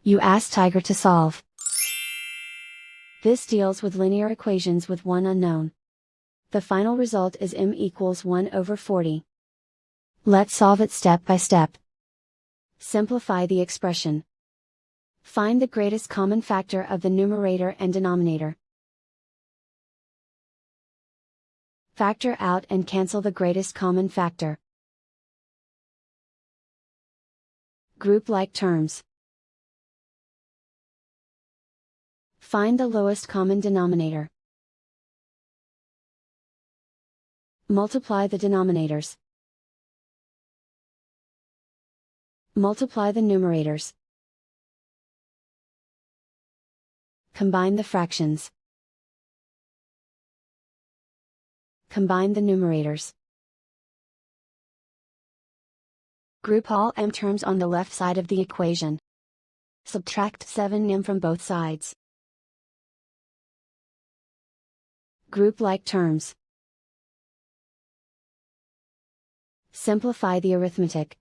You ask Tiger to solve. This deals with linear equations with one unknown. The final result is m equals 1/40. Let's solve it step by step. Simplify the expression. Find the greatest common factor of the numerator and denominator. Factor out and cancel the greatest common factor. Group like terms. Find the lowest common denominator. Multiply the denominators. Multiply the numerators. Combine the fractions. Combine the numerators. Group all m terms on the left side of the equation. Subtract 7m from both sides. Group like terms. Simplify the arithmetic.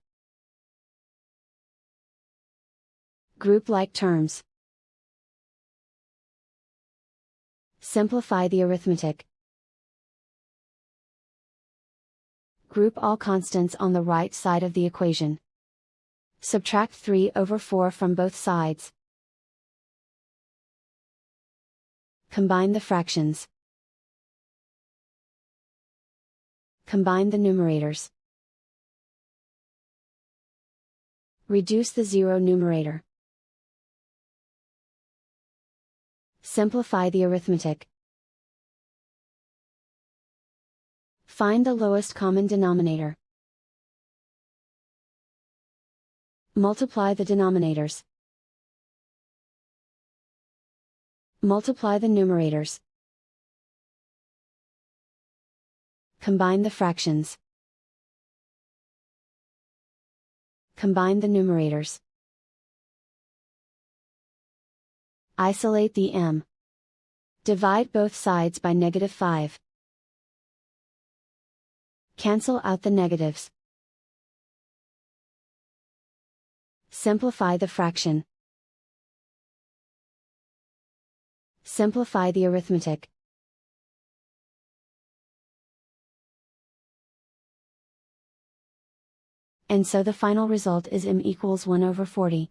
Group like terms. Simplify the arithmetic. Group all constants on the right side of the equation. Subtract 3/4 from both sides. Combine the fractions. Combine the numerators. Reduce the zero numerator. Simplify the arithmetic. Find the lowest common denominator. Multiply the denominators. Multiply the numerators. Combine the fractions. Combine the numerators. Isolate the m. Divide both sides by -5. Cancel out the negatives. Simplify the fraction. Simplify the arithmetic. And so the final result is m equals 1/40.